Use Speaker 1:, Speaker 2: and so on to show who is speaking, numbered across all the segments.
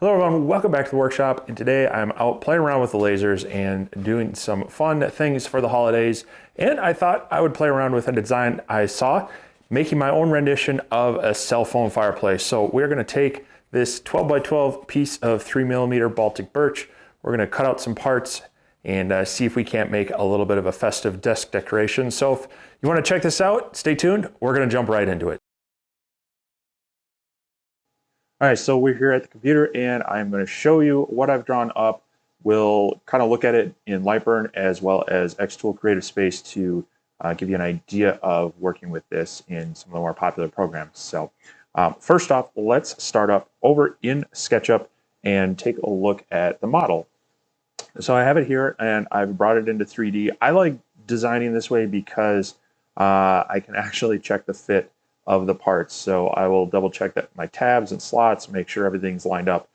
Speaker 1: Hello everyone, welcome back to the workshop, and today I'm out playing around with the lasers and doing some fun things for the holidays, and I thought I would play around with a design I saw, making my own rendition of a cell phone fireplace. So we're going to take this 12 by 12 piece of 3mm Baltic birch, we're going to cut out some parts and see if we can't make a little bit of a festive desk decoration. So if you want to check this out, stay tuned, we're going to jump right into it. All right, so we're here at the computer and I'm going to show you what I've drawn up. We'll kind of look at it in Lightburn as well as XTool Creative Space to give you an idea of working with this in some of the more popular programs. So first off, let's start up over in SketchUp and take a look at the model. So I have it here and I've brought it into 3D. I like designing this way because I can actually check the fit of the parts. So I will double check that my tabs and slots, make sure everything's lined up.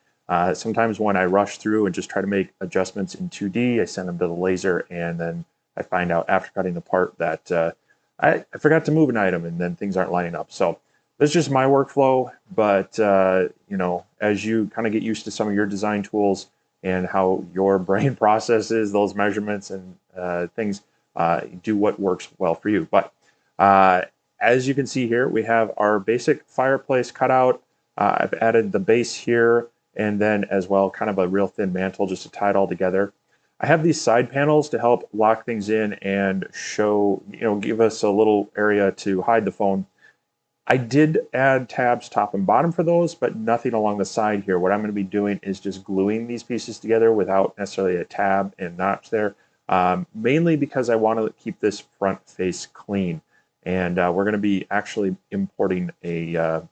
Speaker 1: Sometimes when I rush through and just try to make adjustments in 2D, I send them to the laser and then I find out after cutting the part that I forgot to move an item and then things aren't lining up. So that's just my workflow, but you know, as you kind of get used to some of your design tools and how your brain processes those measurements and things, do what works well for you. But as you can see here, we have our basic fireplace cutout. I've added the base here and then as well kind of a real thin mantle just to tie it all together. I have these side panels to help lock things in and show, give us a little area to hide the phone. I did add tabs top and bottom for those, but nothing along the side here. What I'm going to be doing is just gluing these pieces together without necessarily a tab and notch there, mainly because I want to keep this front face clean. And we're going to be actually importing a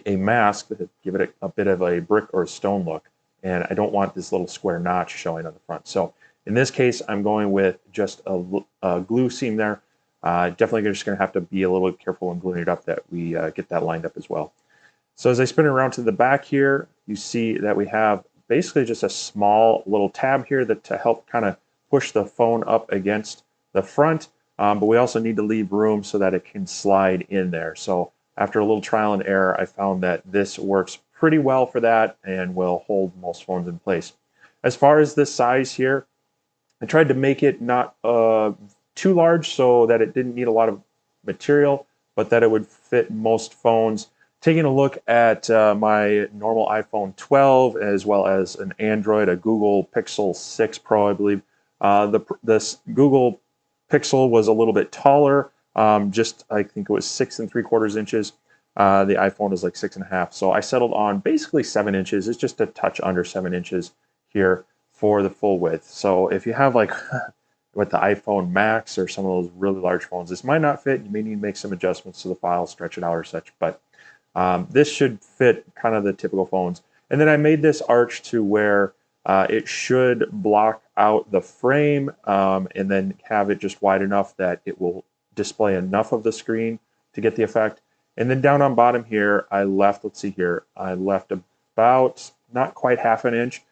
Speaker 1: mask to give it a bit of a brick or stone look. And I don't want this little square notch showing on the front. So in this case, I'm going with just a glue seam there. Definitely just going to have to be a little bit careful when gluing it up that we get that lined up as well. So as I spin it around to the back here, you see that we have basically just a small little tab here that to help kind of push the phone up against the front. But we also need to leave room so that it can slide in there. So after a little trial and error, I found that this works pretty well for that and will hold most phones in place. As far as this size here, I tried to make it not too large so that it didn't need a lot of material, but that it would fit most phones. Taking a look at my normal iPhone 12 as well as an Android, a Google Pixel 6 Pro, I believe. This Google Pixel was a little bit taller, just I think it was 6 3/4 inches. The iPhone is like 6.5. So I settled on basically 7 inches. It's just a touch under 7 inches here for the full width. So if you have like with the iPhone Max or some of those really large phones, this might not fit. You may need to make some adjustments to the file, stretch it out or such, but this should fit kind of the typical phones. And then I made this arch to where it should block out the frame and then have it just wide enough that it will display enough of the screen to get the effect. And then down on bottom here, I left, let's see here, I left about not quite half an inch.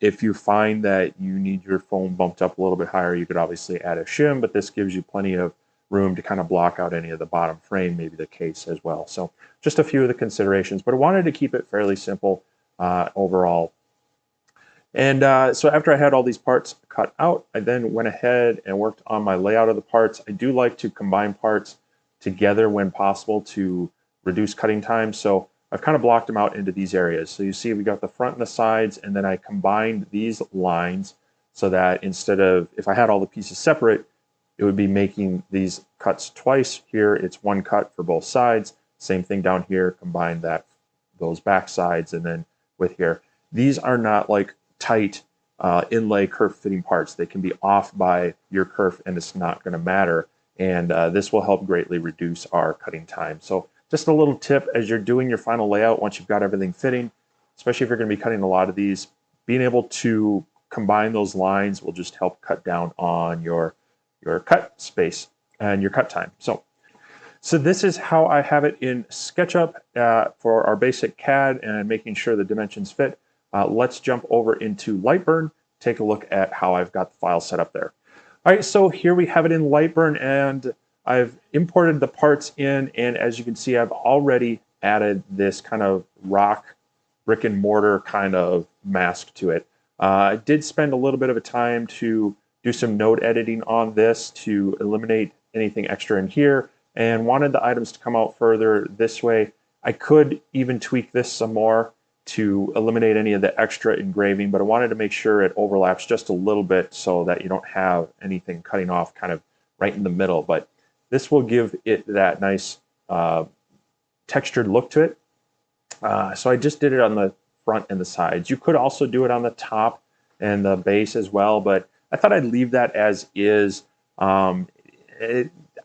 Speaker 1: If you find that you need your phone bumped up a little bit higher, you could obviously add a shim, but this gives you plenty of room to kind of block out any of the bottom frame, maybe the case as well. So just a few of the considerations, but I wanted to keep it fairly simple overall. And so after I had all these parts cut out, I then went ahead and worked on my layout of the parts. I do like to combine parts together when possible to reduce cutting time. So I've kind of blocked them out into these areas. So you see we got the front and the sides, and then I combined these lines so that instead of, if I had all the pieces separate, it would be making these cuts twice. Here it's one cut for both sides. Same thing down here, combine those back sides, and then with here. These are not like tight inlay kerf fitting parts. They can be off by your kerf and it's not going to matter, and this will help greatly reduce our cutting time. So just a little tip as you're doing your final layout, once you've got everything fitting, especially if you're going to be cutting a lot of these, being able to combine those lines will just help cut down on your cut space and your cut time. So this is how I have it in SketchUp for our basic CAD and making sure the dimensions fit. Let's jump over into Lightburn, take a look at how I've got the file set up there. All right, so here we have it in Lightburn, and I've imported the parts in, and as you can see, I've already added this kind of rock brick and mortar kind of mask to it. I did spend a little bit of a time to do some node editing on this to eliminate anything extra in here, and wanted the items to come out further this way. I could even tweak this some more to eliminate any of the extra engraving, but I wanted to make sure it overlaps just a little bit so that you don't have anything cutting off kind of right in the middle. But this will give it that nice textured look to it. So I just did it on the front and the sides. You could also do it on the top and the base as well, but I thought I'd leave that as is. I'm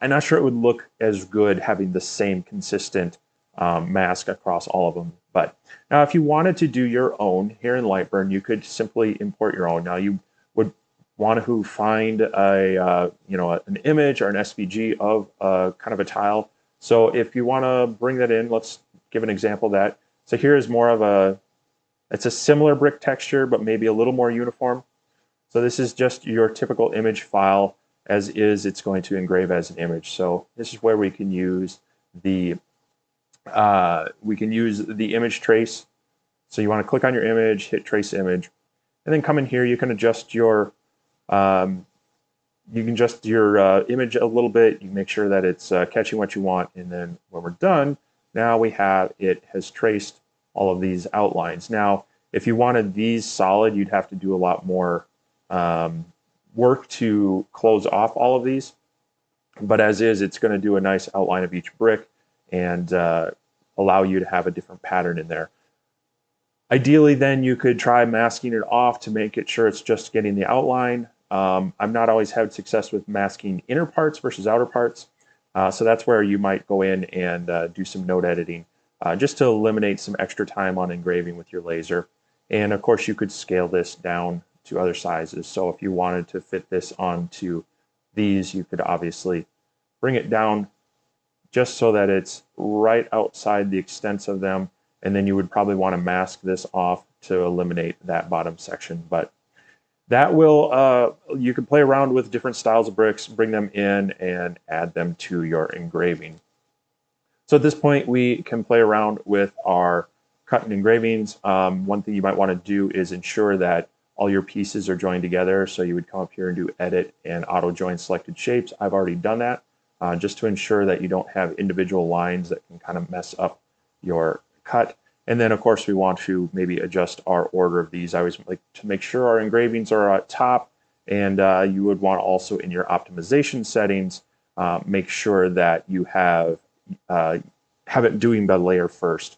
Speaker 1: not sure it would look as good having the same consistent mask across all of them. But now if you wanted to do your own here in Lightburn, you could simply import your own. Now you would want to find a an image or an SVG of kind of a tile. So if you want to bring that in, let's give an example of that. So here is more of it's a similar brick texture, but maybe a little more uniform. So this is just your typical image file. As is, it's going to engrave as an image. So this is where we can use the image trace. So you want to click on your image, hit trace image, and then come in here. You can adjust your image a little bit. You can make sure that it's catching what you want, and then when we're done, now it has traced all of these outlines. Now, if you wanted these solid, you'd have to do a lot more work to close off all of these. But as is, it's going to do a nice outline of each brick and allow you to have a different pattern in there. Ideally, then you could try masking it off to make it sure it's just getting the outline. I've not always had success with masking inner parts versus outer parts. So that's where you might go in and do some node editing just to eliminate some extra time on engraving with your laser. And of course, you could scale this down to other sizes. So if you wanted to fit this onto these, you could obviously bring it down just so that it's right outside the extents of them. And then you would probably want to mask this off to eliminate that bottom section. But that will, you can play around with different styles of bricks, bring them in and add them to your engraving. So at this point, we can play around with our cut and engravings. One thing you might want to do is ensure that all your pieces are joined together. So you would come up here and do edit and auto join selected shapes. I've already done that just to ensure that you don't have individual lines that can kind of mess up your cut. And then of course we want to maybe adjust our order of these. I always like to make sure our engravings are at top, and you would want also in your optimization settings, make sure that you have it doing the layer first.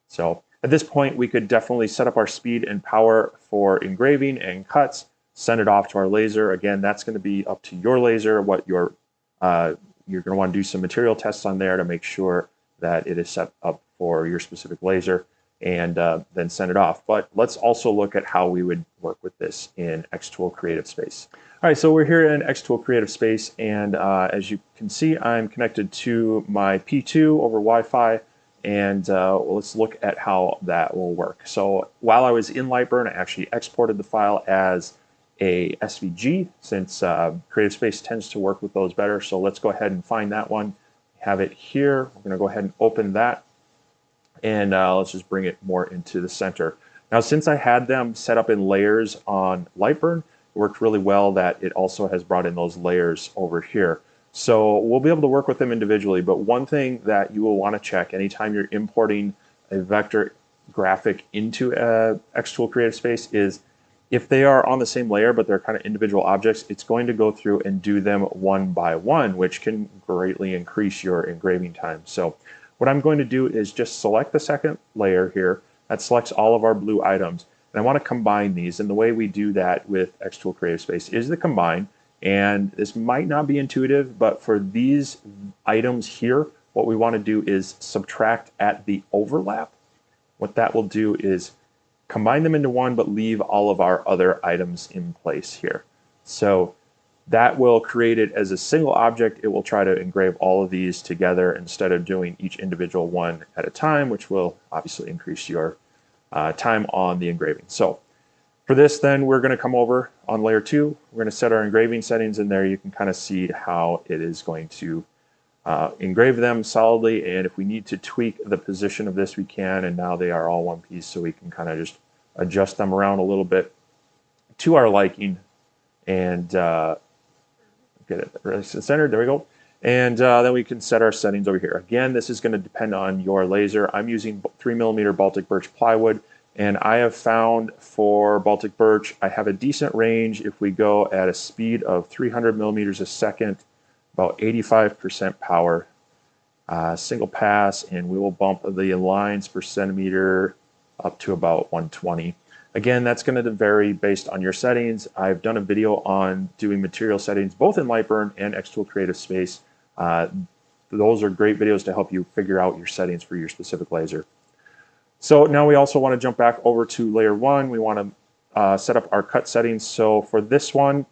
Speaker 1: So at this point, we could definitely set up our speed and power for engraving and cuts, send it off to our laser. Again, that's going to be up to your laser, what you're going to want to do some material tests on there to make sure that it is set up for your specific laser, and then send it off. But let's also look at how we would work with this in XTool Creative Space. All right, so we're here in XTool Creative Space, and as you can see, I'm connected to my P2 over Wi-Fi. And let's look at how that will work. So while I was in Lightburn, I actually exported the file as a SVG, since Creative Space tends to work with those better. So let's go ahead and find that one, have it here. We're going to go ahead and open that, and let's just bring it more into the center. Now, since I had them set up in layers on Lightburn, it worked really well that it also has brought in those layers over here. So we'll be able to work with them individually, but one thing that you will want to check anytime you're importing a vector graphic into XTool Creative Space is if they are on the same layer, but they're kind of individual objects, it's going to go through and do them one by one, which can greatly increase your engraving time. So what I'm going to do is just select the second layer here. That selects all of our blue items. And I want to combine these. And the way we do that with XTool Creative Space is the combine. And this might not be intuitive, but for these items here, what we want to do is subtract at the overlap. What that will do is combine them into one, but leave all of our other items in place here. So that will create it as a single object. It will try to engrave all of these together instead of doing each individual one at a time, which will obviously increase your time on the engraving. So for this, then, we're going to come over on layer 2. We're going to set our engraving settings in there. You can kind of see how it is going to engrave them solidly, and if we need to tweak the position of this, we can, and now they are all one piece, so we can kind of just adjust them around a little bit to our liking, and get it really centered. There we go. And then we can set our settings over here. Again, this is going to depend on your laser. I'm using 3mm Baltic birch plywood, and I have found for Baltic birch, I have a decent range if we go at a speed of 300 millimeters a second, about 85% power, single pass, and we will bump the lines per centimeter up to about 120. Again, that's going to vary based on your settings. I've done a video on doing material settings, both in Lightburn and XTool Creative Space. Those are great videos to help you figure out your settings for your specific laser. So now we also want to jump back over to layer 1. We want to set up our cut settings. So for this one,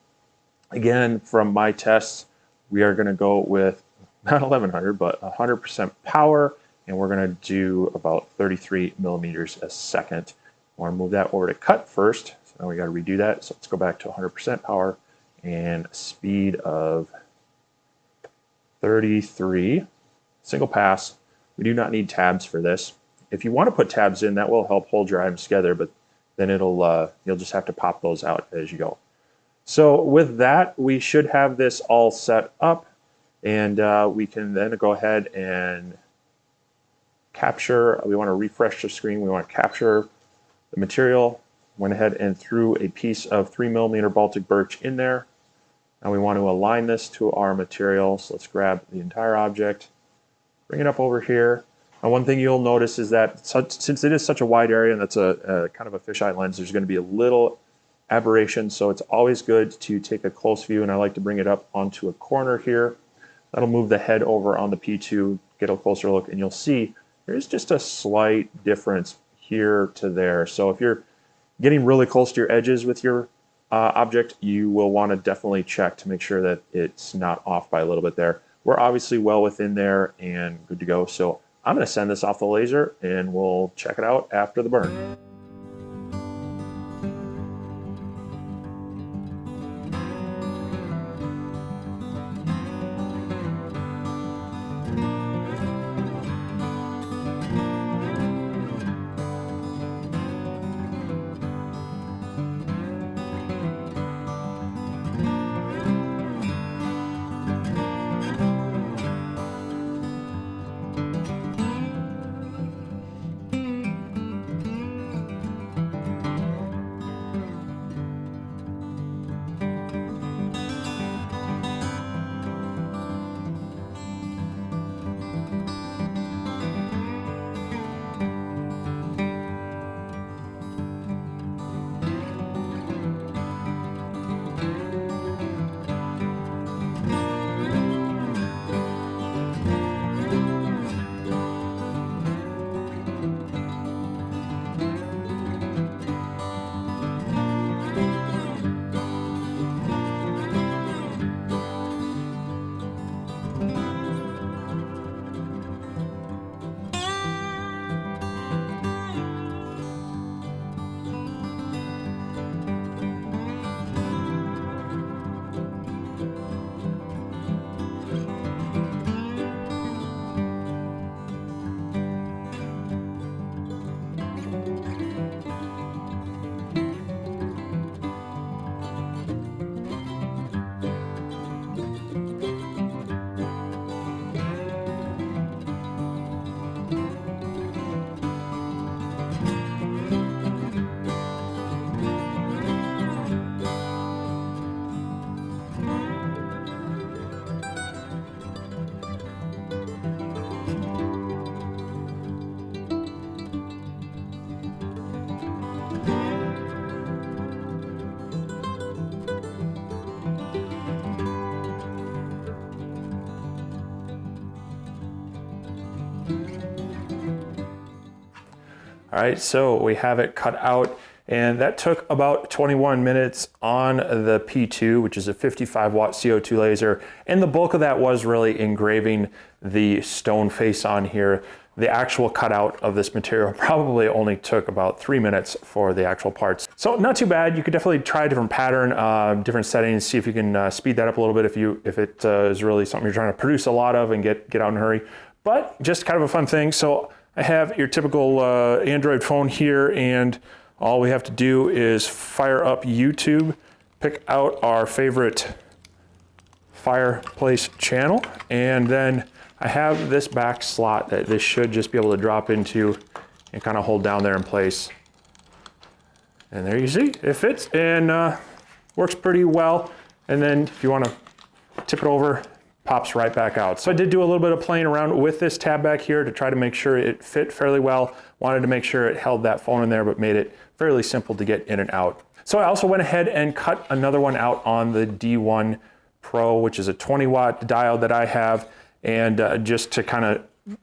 Speaker 1: again, from my tests, we are going to go with not 1100, but 100% power, and we're going to do about 33 millimeters a second. I want to move that over to cut first, so now we got to redo that. So let's go back to 100% power and speed of 33, single pass. We do not need tabs for this. If you want to put tabs in, that will help hold your items together, but then it'll you'll just have to pop those out as you go. So with that, we should have this all set up, and we can then go ahead and capture. We want to refresh the screen. We want to capture the material. Went ahead and threw a piece of 3mm Baltic birch in there. Now we want to align this to our material. So let's grab the entire object, bring it up over here. And one thing you'll notice is that since it is such a wide area and that's a kind of a fisheye lens, there's going to be a little aberration. So it's always good to take a close view, and I like to bring it up onto a corner here. That'll move the head over on the P2, get a closer look, and you'll see there's just a slight difference here to there. So if you're getting really close to your edges with your object, you will want to definitely check to make sure that it's not off by a little bit there. We're obviously well within there and good to go. So I'm going to send this off the laser, and we'll check it out after the burn. All right, so we have it cut out, and that took about 21 minutes on the P2, which is a 55-watt CO2 laser, and the bulk of that was really engraving the stone face on here. the actual cutout of this material probably only took about 3 minutes for the actual parts. So not too bad. You could definitely try a different pattern, different settings, see if you can speed that up a little bit if it is really something you're trying to produce a lot of and get out in a hurry. But just kind of a fun thing. So I have your typical Android phone here, and all we have to do is fire up YouTube, pick out our favorite fireplace channel, and then I have this back slot that this should just be able to drop into and kind of hold down there in place. And there you see, it fits and works pretty well. And then if you want to tip it over, pops right back out. So I did do a little bit of playing around with this tab back here to try to make sure it fit fairly well. Wanted to make sure it held that phone in there, but made it fairly simple to get in and out. So I also went ahead and cut another one out on the D1 Pro, which is a 20-watt diode that I have, and just to kind of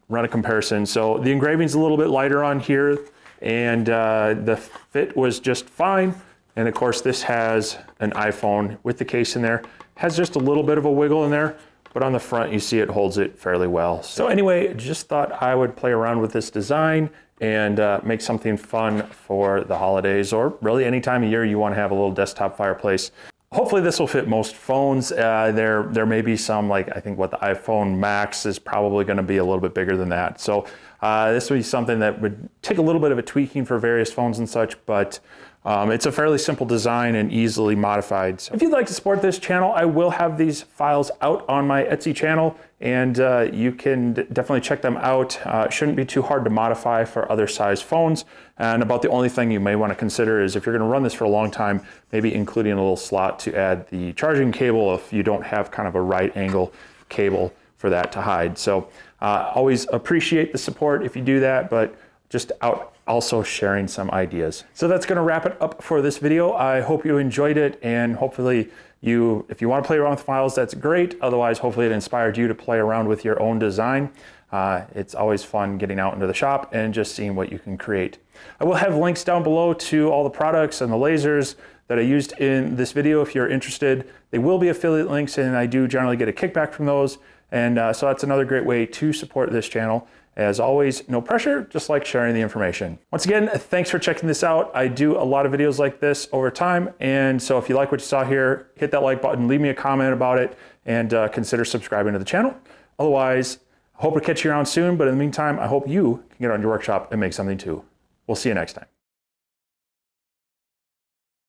Speaker 1: run a comparison. So the engraving's a little bit lighter on here, and the fit was just fine. And of course, this has an iPhone with the case in there. Has just a little bit of a wiggle in there, but on the front, you see it holds it fairly well. So anyway, just thought I would play around with this design and make something fun for the holidays, or really any time of year you want to have a little desktop fireplace. Hopefully this will fit most phones. There may be some, like I think what the iPhone Max is probably going to be a little bit bigger than that. So this would be something that would take a little bit of a tweaking for various phones and such, but it's a fairly simple design and easily modified. So if you'd like to support this channel, I will have these files out on my Etsy channel, and you can definitely check them out. It shouldn't be too hard to modify for other size phones. And about the only thing you may want to consider is if you're going to run this for a long time, maybe including a little slot to add the charging cable if you don't have kind of a right angle cable for that to hide. So always appreciate the support if you do that, but just out also sharing some ideas. So that's going to wrap it up for this video. I hope you enjoyed it, and hopefully if you want to play around with files, that's great. Otherwise, hopefully it inspired you to play around with your own design. It's always fun getting out into the shop and just seeing what you can create. I will have links down below to all the products and the lasers that I used in this video if you're interested. They will be affiliate links, and I do generally get a kickback from those. And so that's another great way to support this channel. As always, no pressure, just like sharing the information. Once again, thanks for checking this out. I do a lot of videos like this over time, and so if you like what you saw here, hit that like button, leave me a comment about it, and consider subscribing to the channel. Otherwise, I hope to catch you around soon, but in the meantime, I hope you can get on your workshop and make something too. We'll see you next time.